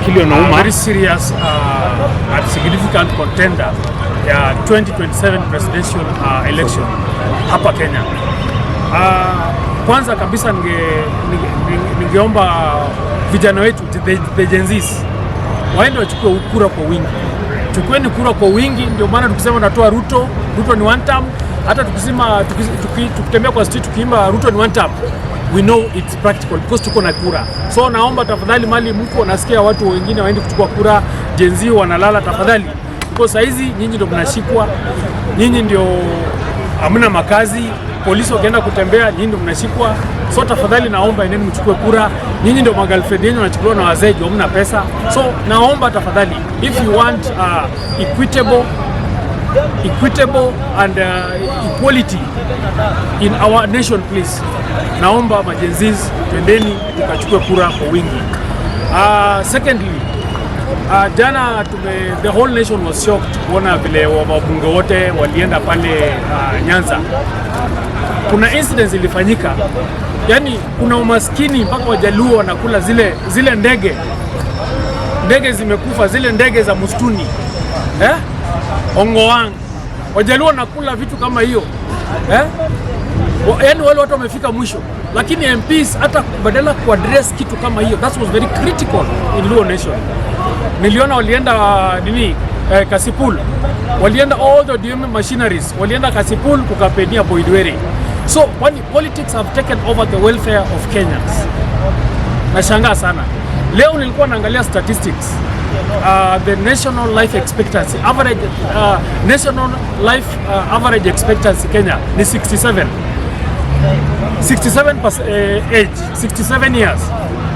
Ouma, very serious and significant contender ya 2027 presidential election hapa Kenya. Kwanza kabisa ningeomba vijana wetu the Gen Zs waende wachukue kura kwa wingi. Chukueni kura kwa wingi, ndio maana tukisema natoa Ruto ni one term. Hata tukisema tukitembea kwa street tukiimba Ruto ni one term, we know it's practical because tuko na kura. So naomba tafadhali, mali mko nasikia watu wengine waende kuchukua kura, Gen Z wanalala, tafadhali, because saizi nyinyi ndio mnashikwa, nyinyi ndio hamna makazi, polisi wakienda kutembea nyinyi ndio mnashikwa. So tafadhali naomba endeni mchukue kura, nyinyi ndio magirlfriend yenu wanachukuliwa na wazee juu hamna pesa. So naomba tafadhali, if you want equitable and equality in our nation, please, naomba majenzis twendeni tukachukue kura kwa wingi. Secondly, jana the whole nation was shocked kuona vile wabunge wote walienda pale Nyanza. Kuna incidents ilifanyika, yani kuna umaskini mpaka Wajaluo wanakula zile ndege zimekufa, zile ndege za mustuni Ongoang, Wajaluo nakula vitu kama hiyo yani wale watu wamefika mwisho, lakini MPs hata badala kuaddress kitu kama hiyo, that was very critical in Luo nation. Niliona walienda Kasipul, walienda all the DM machineries, walienda Kasipul kukapenia Boydwere. So when politics have taken over the welfare of Kenyans, nashangaa sana. Leo nilikuwa naangalia statistics, the national life expectancy average, national life average expectancy Kenya ni 67 age, 67 years.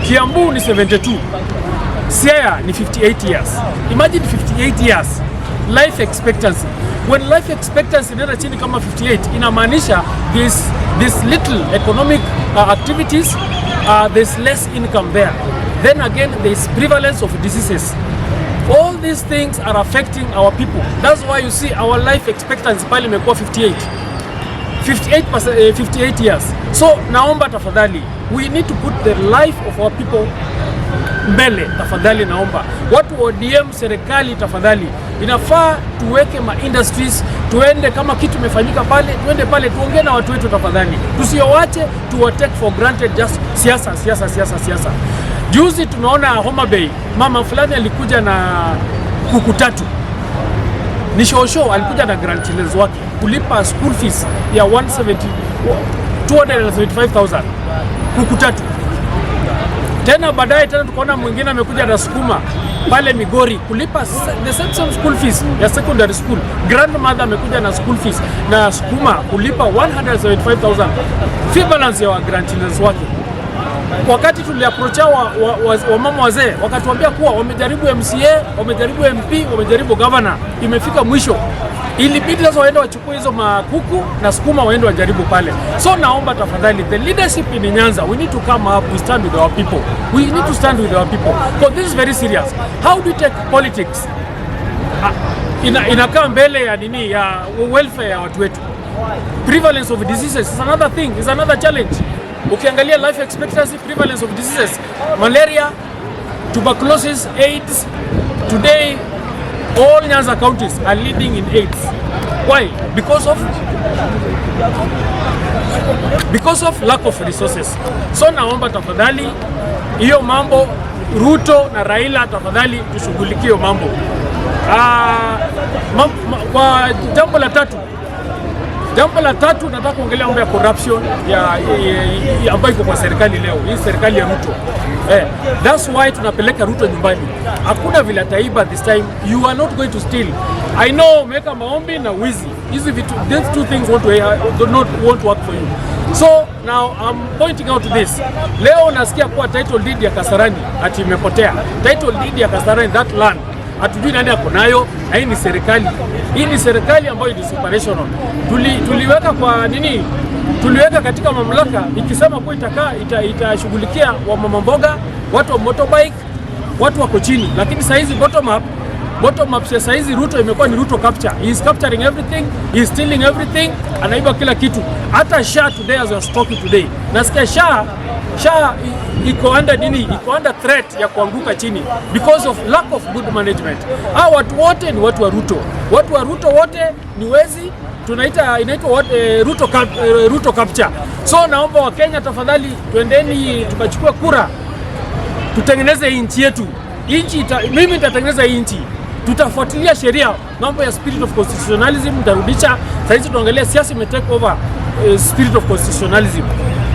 Kiambu ni 72, Siaya ni 58 years. Imagine 58 years life expectancy. When life expectancy nenda chini kama 58, inamaanisha this little economic activities, there's less income there. Then again, there's prevalence of diseases. All these things are affecting our people. That's why you see our life expectancy pale imekuwa 58 years. So naomba tafadhali, we need to put the life of our people mbele. Tafadhali naomba watu wa ODM, serikali, tafadhali inafaa tuweke industries, tuende kama kitu imefanyika pale, tuende pale tuongee na watu wetu tafadhali. Tusiowache tuwa take for granted just siasa. Juzi tunaona Homa Bay, mama fulani alikuja na kuku 3. Ni show alikuja na grandchildren wake kulipa school fees ya 275,000 kuku 3. Tena baadaye tukaona mwingine amekuja na sukuma pale Migori kulipa the same school fees ya secondary school. Grandmother amekuja na school fees na sukuma kulipa 175,000. Fee balance ya grandchildren wake. Wakati tuliaprocha mama wazee, wakatuambia kuwa wamejaribu MCA, wamejaribu MP, wamejaribu governor, imefika mwisho. Ilibidi sasa waende wachukue hizo makuku na sukuma waende wajaribu pale. So naomba tafadhali, the leadership in Nyanza, we need to come up, we stand with our people. We need to stand with our people. Because this is very serious. How do you take politics inakaa mbele ya nini, ya welfare ya watu wetu? Prevalence of diseases is another thing, is another challenge. Ukiangalia life expectancy, prevalence of diseases, malaria, tuberculosis, AIDS, today all Nyanza counties are leading in AIDS. Why? Because of lack of resources. So naomba tafadhali hiyo mambo, Ruto na Raila, tafadhali tushughulikie mambo. Kwa jambo la tatu nataka kuongelea mambo ya corruption ambayo iko kwa serikali leo. Hii serikali ya Ruto. That's why tunapeleka Ruto nyumbani. Hakuna vile ataiba this time. You are not going to steal. I know umeweka maombi na wizi. Hizi vitu, these two things do not want to work for you. So now I'm pointing out this. Leo nasikia kuwa title deed ya Kasarani ati imepotea. Title deed ya Kasarani, that land, hatujui nani ako nayo, na hii ni serikali. Hii ni serikali ambayo ni operational. Tuliweka kwa nini? Tuliweka katika mamlaka ikisema kuwa itashughulikia wa mama mboga, watu wa motorbike, watu wako chini. Lakini saa hizi bottom up saa hizi Ruto imekuwa ni Ruto capture. He is capturing everything, he is stealing everything, anaiba kila kitu. Hata SHA today, as we are talking today, nasikia SHA iko under threat ya kuanguka chini because of lack of good management. Hao watu wote ni watu wa Ruto. Watu wa Ruto wote ni wezi, inaitwa Ruto capture. So naomba wa Kenya tafadhali, twendeni tukachukue kura, tutengeneze nchi yetu. Mimi nitatengeneza nchi. Tutafuatilia sheria, mambo ya spirit of constitutionalism nitarudisha. Sasa hizi tuangalia siasa take over spirit of constitutionalism.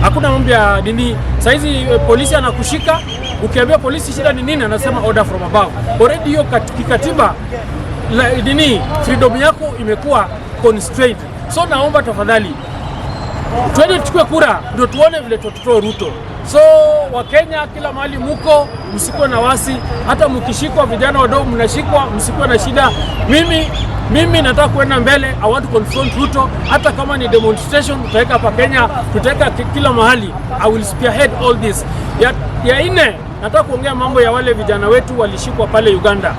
Hakuna mambo ya nini. Sasa hizi polisi anakushika, ukiambia polisi shida ni nini, anasema order from above. Already hiyo kikatiba freedom yako imekuwa constrained. So naomba tafadhali, twende tuchukue kura ndio tuone vile tutatoa Ruto. So Wakenya kila mahali muko, msikuwe na wasi, hata mkishikwa vijana wadogo mnashikwa, msikuwe na shida. Mimi nataka kuenda mbele. I want to confront Ruto, hata kama ni demonstration tutaweka hapa Kenya, tutaweka kila mahali. I will spearhead all this. Ya ine, nataka kuongea mambo ya wale vijana wetu walishikwa pale Uganda.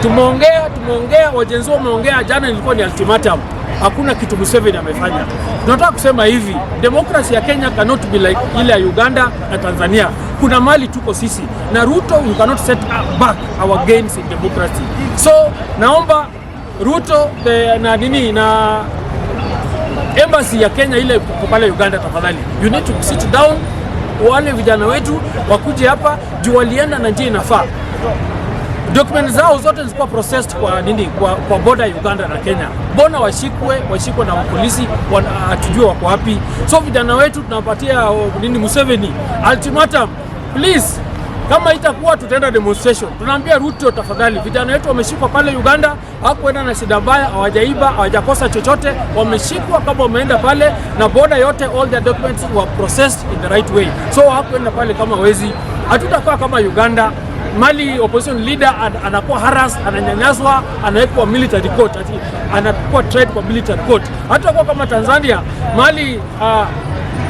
Tumeongea, wajenzi wameongea, jana nilikuwa ni ultimatum. Hakuna kitu Museveni amefanya. Tunataka kusema hivi, democracy ya Kenya cannot be like ile ya Uganda na Tanzania. Kuna mali tuko sisi. Na Ruto, you cannot set back our gains in democracy. So, naomba Ruto na embassy ya Kenya ile pale Uganda tafadhali. You need to sit down, wale vijana wetu wakuje hapa juu walienda na njia inafaa. Document zao zote zilikuwa processed kwa border Uganda na Kenya. Mbona washikwe na polisi hatujue wako wapi? So vijana wetu tunapatia Museveni ultimatum. Please, kama itakuwa tutaenda demonstration. Tunaambia Ruto tafadhali, vijana wetu wameshikwa pale Uganda, hawakuenda na shida mbaya, hawajaiba, hawajakosa chochote, wameshikwa kama wameenda pale na border yote, all their documents were processed in the right way. So hawakuenda pale kama wezi. Hatutakuwa kama Uganda, mali opposition leader anakuwa harass, ananyanyaswa, anawekwa military court, anakuwa tried kwa military court. Hatutakuwa kama Tanzania, mali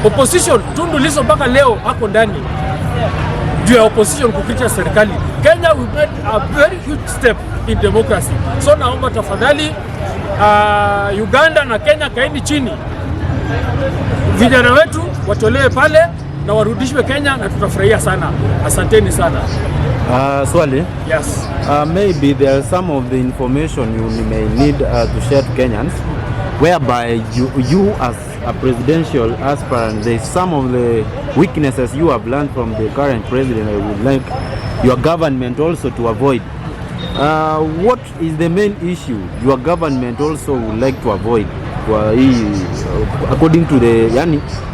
opposition Tundu Lissu mpaka leo hako ndani juu ya opposition kupitia serikali. Kenya we made a very huge step in democracy. So naomba tafadhali, Uganda na Kenya kaeni chini, vijana wetu watolewe pale na warudishwe Kenya na tutafurahia sana. Asanteni sana. Swali. Yes. Maybe there are some of the information you may need to share to Kenyans, whereby you as a presidential aspirant, there is some of the weaknesses you have learned from the current president. I would like your government also to avoid. What is the main issue your government also would like to avoid? According to the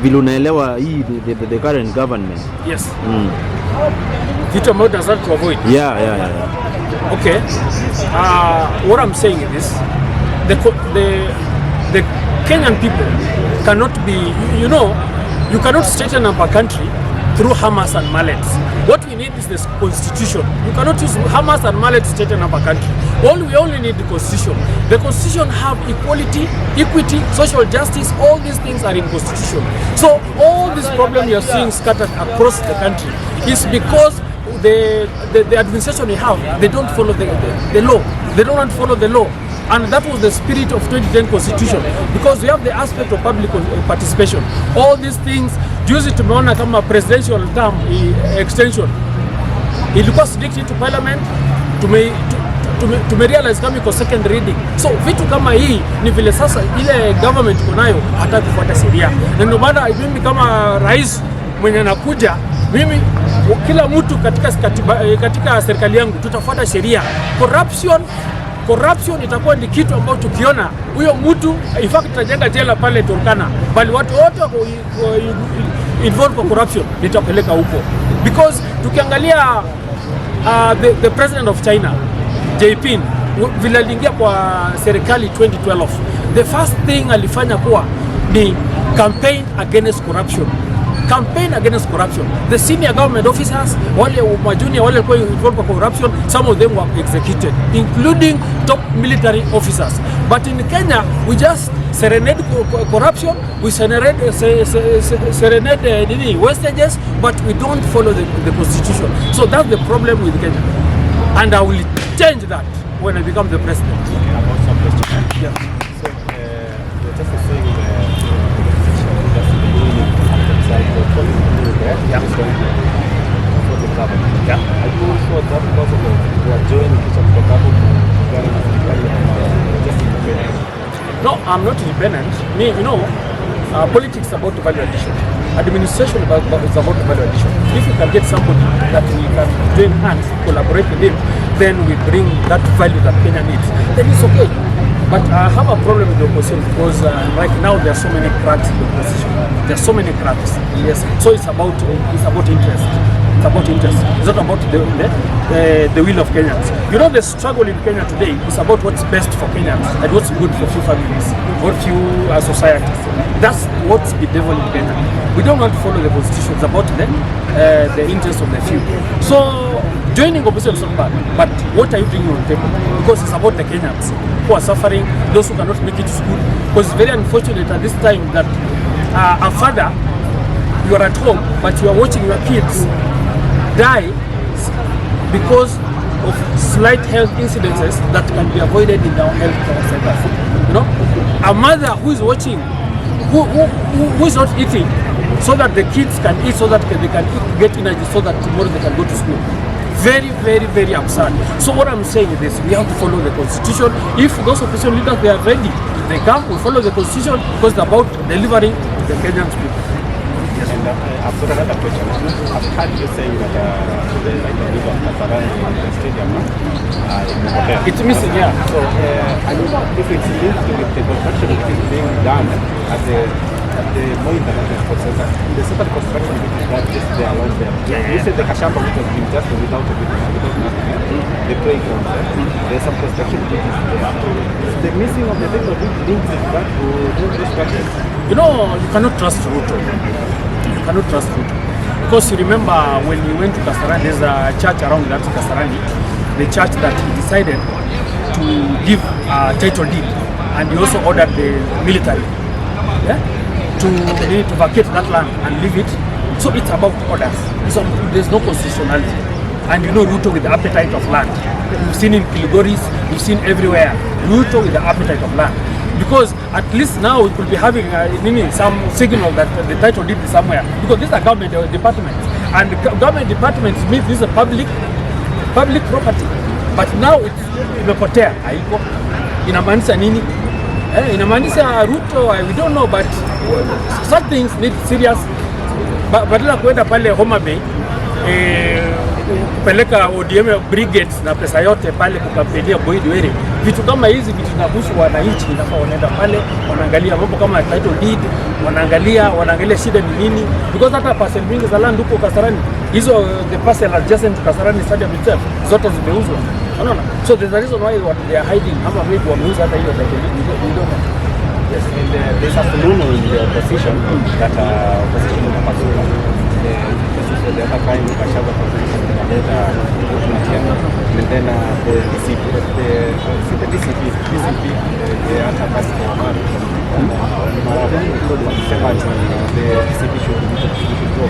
vile unaelewa the current government. Yes. Vitu ambavyo tunataka to avoid. Yeah. Okay. What I'm saying is the Kenyan people cannot be, you cannot straighten up a country through hammers and mallets. What we need is this constitution. You cannot use hammers and mallets to straighten up a country. We only need the constitution. The constitution have equality, equity, social justice. All these things are in constitution. So all these problems you are seeing scattered across the country is because the administration we have, they don't follow the law. They don't want to follow the law. And that was the spirit of 2010 constitution, because we have the aspect of public participation. All these things, juzi tumeona kama presidential term extension ilikuwa subject to parliament, tumerealize kama iko second reading. So vitu kama hii ni vile sasa ile government kunayo hata kufuata sheria. Na ndio maana mimi kama rais mwenye nakuja, mimi kila mtu katika serikali yangu tutafuata sheria. Corruption itakuwa ni kitu ambacho tukiona huyo mtu in fact tutajenga jela pale Turkana, bali watu wote wako involved kwa corruption nitapeleka huko. Because tukiangalia the president of China Jinping vile aliingia kwa serikali 2012, the first thing alifanya kuwa ni campaign against corruption. The senior government officers, wale majunior wale walikuwa involved kwa corruption, some of them were executed, including top military officers. But in Kenya, we just serenade corruption, we serenade wastages, but we don't follow the constitution. So that's the problem with Kenya. And I will change that when I become the president. Yeah. So, you're just saying Yeah. For the government. Yeah. Are you sure that because of you are joining kisha kutoka hapo kuungana na serikali just independent? No, I'm not independent. Me, politics is about value addition. Administration is about value addition. If you can get somebody that we can join hands, collaborate with him, then we bring that value that Kenya needs, then it's okay. But I have a problem with the opposition because right now there are so many cracks in the opposition. There are so many cracks. Yes. So it's about interest. It's about interest. It's not about the will of Kenyans. The struggle in Kenya today is about what's best for Kenyans and what's good for few families or few societies. That's what's the devil in Kenya. We don't want to follow the constitution. It's about the interest of the few. So joining opposition is not bad, but what are you bringing on the table? Because it's about the Kenyans who are suffering, those who cannot make it to school. Because it's very unfortunate at this time that a father, you are at home, but you are watching your kids die because of slight health incidences that can be avoided in our health centers. A mother who is watching, who is not eating, so that the kids can eat, so that they can get energy, so that tomorrow they can go to school. Very, very, very absurd. So what I'm saying is this: we have to follow the constitution. If those opposition leaders they are ready, they come. We follow the constitution because it's about delivering to the Kenyan people. Yes. And I've got another question. I've heard you saying that the leader of Kasarani Stadium in hotel. It's missing, yeah. So I don't know if it's linked with the construction which is being done at the more international sports center. The second construction which is done just there along there. You said the Kashamba which has been just without nothing. The playground there. There's some construction which is there. The missing of the paper which links it back to those structures. You cannot trust Ruto. You cannot trust Ruto. Because you remember when we went to Kasarani, there's a church around that Kasarani, the church that he decided to give a title deed, and he also ordered the military to vacate that land and leave it. So it's about orders. So there's no constitutionality. And Ruto with the appetite of land. We've seen in Kilgoris, we've seen everywhere. Ruto with the appetite of land. Because at least now we could be having some signal that the title deed is somewhere. Because these are government departments. And the government departments means this is a public property. But now it's imepotea. Haiko. Inamaanisha nini? Inamaanisha Ruto, we don't know, but some things need serious. Badala kuenda pale Homa Bay, kupeleka ODM brigades na pesa yote pale kukampenia Boyd Were. Vitu kama hizi vitu zinahusu wananchi, inafaa wanaenda pale wanaangalia mambo kama title deed, wanaangalia shida ni nini, because hata parcel mingi za land huko Kasarani, hizo the parcel adjacent to Kasarani stadium itself zote zimeuzwa. Unaona? So there's a reason why what they are hiding, ama maybe wameuza hata hiyo title deed. We don't know. Yes, and there's a Fuluno in the opposition that opposition in Kapasula. The other time Kashaba opposition and then the DCP, the other person the DCP should go.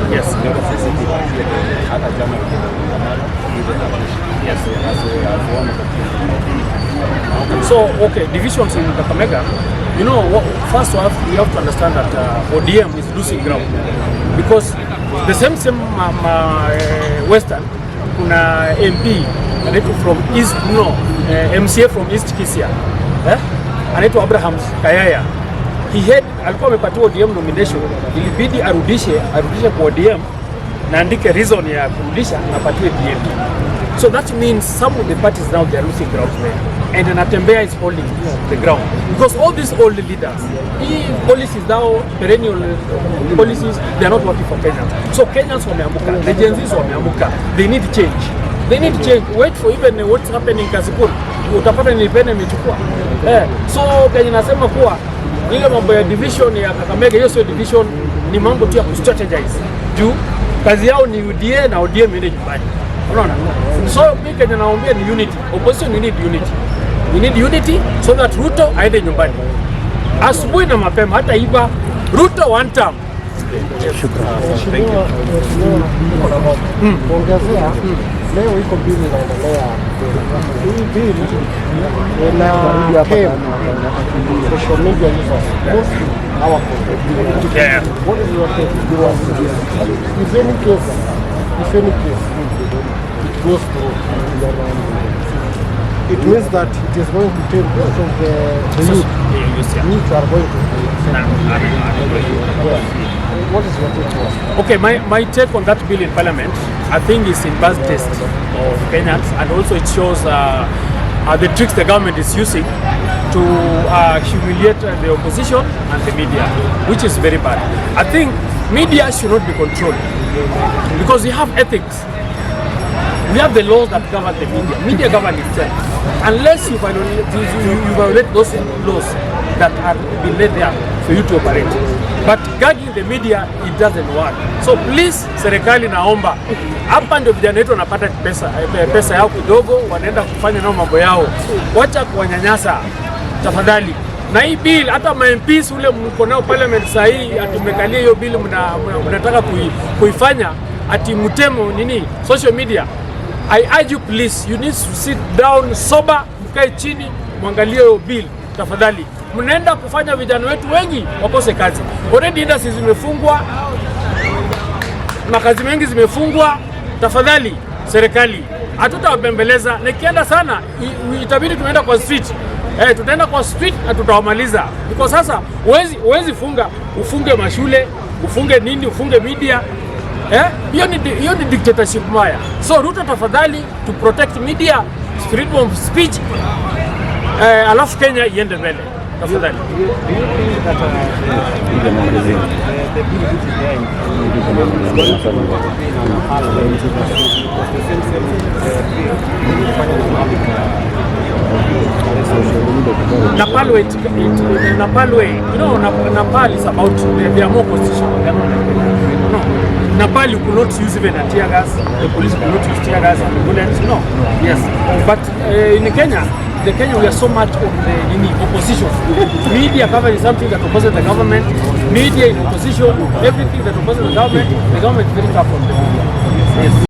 Yes. So, okay, divisions in Kakamega, first we have to understand that ODM is losing ground. Because the same Western, kuna MP, from East, MCA from East Kisia, anaitwa Abraham Kayaya. Alikuwa amepatiwa ODM nomination, ilibidi arudishe kwa ODM na andike reason ya kurudisha na patiwe DMP. So that means some of the parties now they are losing ground there. And Natembea is holding the ground. Because all these old leaders, policies now, perennial policies, they are not working for Kenyans. So Kenyans wameamuka, the Gen Zs wameamuka, they need change. They need change. Wait for even what's happening in Kasipul. Utapata nilipene imechukua. So Kenya nasema kuwa ile mambo ya division ya Kakamega, hiyo sio division, ni mambo tu ya strategize. Juu kazi yao ni UDA na ODM ile nyumbani. Unaona? So mimi Kenya naomba ni unity. Opposition we need unity. We need unity so that Ruto aende nyumbani. Asubuhi na mapema hata iba Ruto one term. Thank you. Kuongezea leo iko bili inaendelea. Hii bili ina social media users. our country. Yeah. What is your take? If any case it goes through, it means that it is going to take most of the youth. Youth are going to What is your take on that? Okay, my take on that bill in Parliament, I think is in bad taste of Kenyans, and also it shows the tricks the government is using to humiliate the opposition and the media, which is very bad. I think media should not be controlled because we have ethics. We have the laws that govern the media. Media govern itself. Unless you violate those laws that are been laid there for you to operate. But gagging the media, it doesn't work. So please, serikali naomba, hapa ndio vijana wetu wanapata pesa yao kidogo, wanaenda kufanya nao mambo yao. Wacha kuwanyanyasa tafadhali. Na hii bill, hata MPs ule mko nao parliament saa hii, atumekalia hiyo bill mnataka kuifanya ati mtemo nini social media. I urge you please, you need to sit down sober, mkae chini, mwangalie hiyo bill tafadhali. Mnaenda kufanya vijana wetu wengi wakose kazi. Already industries zimefungwa, makazi mengi zimefungwa. Tafadhali serikali, hatutawabembeleza. Nikienda sana itabidi tunaenda kwa street. Tutaenda kwa street na tutawamaliza. Because sasa huwezi funga, ufunge mashule, ufunge nini, ufunge media. Hiyo ni dictatorship mbaya. So Ruto tafadhali to protect media, freedom of speech. Alafu Kenya iende mbele. Tafadhali. Nepal way, you know, Nepal is about they are more constitutional. They are not like that. No. Nepal you could not use even a tear gas. The police could not use tear gas and the bullets. No. Yes. But in Kenya, we are so much of the opposition. Media covering something that opposes the government. Media in opposition, everything that opposes the government is very tough on the media. Yes.